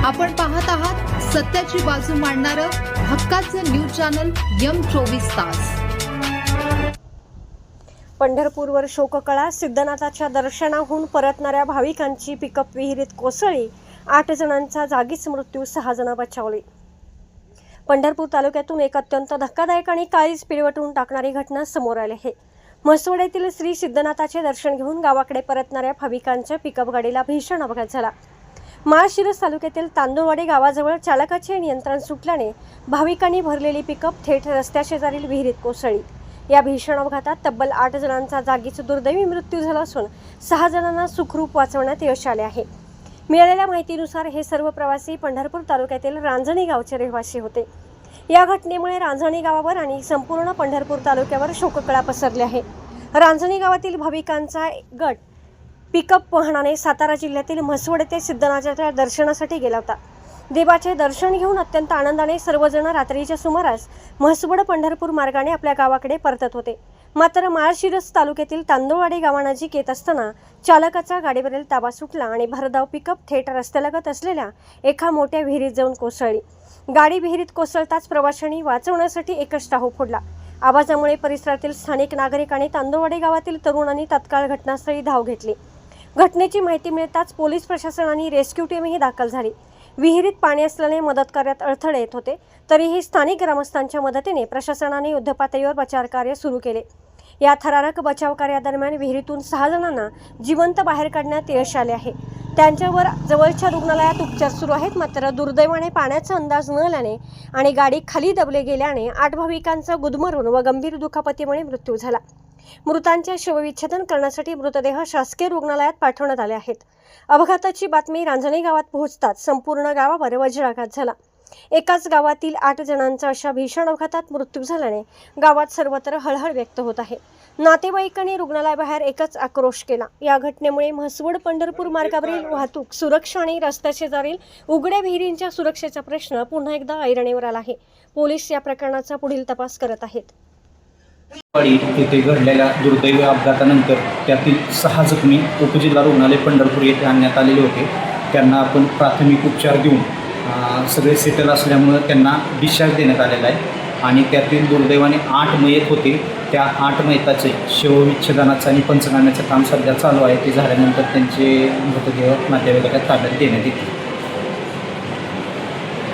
आपण पाहत आहात सत्याची बाजू मांडणारं हक्काचं न्यूज चॅनल M24 तास। पंढरपूरवर शोककळा। सिद्धनाथाच्या दर्शनाहून परतणाऱ्या भाविकांची पिकअप विहिरीत कोसळली। 8 जणांचा जागीच मृत्यू, 6 जण बचावले। पंढरपूर तालुक्यातून एक अत्यंत धक्कादायक आणि काळीज पिळवटून टाकणारी घटना समोर आली आहे। म्हसवड येथील श्री सिद्धनाथाचे दर्शन घेऊन गावाकडे परतणाऱ्या भाविकांच्या पिकअप गाडीला भीषण अपघात झाला। माळशिरस तालुक्यातील तांदूळवाडी गावाजवळ चालकाचे नियंत्रण सुटल्याने भाविकांनी भरलेली पिकअप थेट रस्त्याशेजारील विहिरीत कोसळली। या भीषण अपघातात तब्बल 8 जणांचा जागीच दुर्दैवी मृत्यू झाला असून 6 जणांना सुखरूप वाचवण्यात यश आले आहे। मिळालेल्या माहितीनुसार हे सर्व प्रवासी पंढरपूर तालुक्यातील रांजणी गावचे रहिवासी होते। या घटनेमुळे रांजणी गावावर आणि संपूर्ण पंढरपूर तालुक्यावर शोककळा पसरली आहे। रांजणी गावातील भाविकांचा गट पिकअप वाहनाने सातारा जिल्ह्यातील म्हसवड येथे सिद्धनाथाच्या दर्शनासाठी गेला होता। देवाचे दर्शन घेऊन अत्यंत आनंदाने सर्वजण रात्रीच्या सुमारास म्हसवड पंढरपूर मार्गाने आपल्या गावाकडे परतत होते। मात्र माळशिरस तालुक्यातील तांदूळवाडी गावानजीक येत असताना चालकाचा गाडीवरील ताबा सुटला आणि भरधाव पिकअप थेट रस्त्यालगत असलेल्या एका मोठ्या विहिरीत जाऊन कोसळली। गाडी विहिरीत कोसळताच प्रवाशांनी वाचवण्यासाठी एकच टाहो फोडला। आवाजामुळे परिसरातील स्थानिक नागरिक आणि तांदूळवाडी गावातील तरुणांनी तत्काळ घटनास्थळी धाव घेतली। घटनेची माहिती मिळताच पोलीस प्रशासनाने रेस्क्यू टीमही दाखल झाली। विहिरीत पाणी असल्याने मदत कार्यात अडथळे येत होते, तरीही स्थानिक ग्रामस्थांच्या मदतीने प्रशासनाने युद्धपातळीवर बचाव कार्य सुरू केले। या थरारक बचाव कार्यादरम्यान विहिरीतून 6 जणांना जिवंत बाहेर काढण्यात यश आले आहे। त्यांच्यावर जवळच्या रुग्णालयात उपचार सुरू आहेत। मात्र दुर्दैवाने पाण्याचा अंदाज न आल्याने आणि गाडी खाली दबले गेल्याने 8 भाविकांचा गुदमरून व गंभीर दुखापतीमुळे मृत्यू झाला। मृतांचे शवविच्छेदन करण्यासाठी मृतदेह शासकीय रुग्णालयात पाठवण्यात आले आहेत। अपघाताची बातमी रांजणी गावात पोहोचताच संपूर्ण गावावर वज्राघात झाला। एकाच गावातील 8 जणांचा अशा भीषण अपघातात मृत्यू झाल्याने गावात सर्वत्र हळहळ व्यक्त होत आहे। नातेवाईकांनी रुग्णालयाबाहेर एकच आक्रोश केला। या घटनेमुळे म्हसवड पंढरपूर मार्गावरील वाहतूक सुरक्षा आणि रस्त्याशेजारील उघड्या विहिरींच्या सुरक्षेचा प्रश्न पुन्हा एकदा ऐरणीवर आला आहे। पोलीस या प्रकरणाचा पुढील तपास करत आहेत। येथे घडलेल्या दुर्दैवी अपघातानंतर त्यातील 6 जखमी उपजिल्हा रुग्णालय पंढरपूर येथे आणण्यात आलेले होते। त्यांना आपण प्राथमिक उपचार देऊन सगळे सेटल असल्यामुळे त्यांना डिस्चार्ज देण्यात आलेला आहे आणि त्यातील दुर्दैवाने 8 मयत होते। त्या 8 मयताचे शवविच्छेदनाचं आणि पंचनाम्याचं काम सध्या चालू आहे। ते झाल्यानंतर त्यांचे मृतदेह नातेवाईकाच्या ताब्यात देण्यात येतील।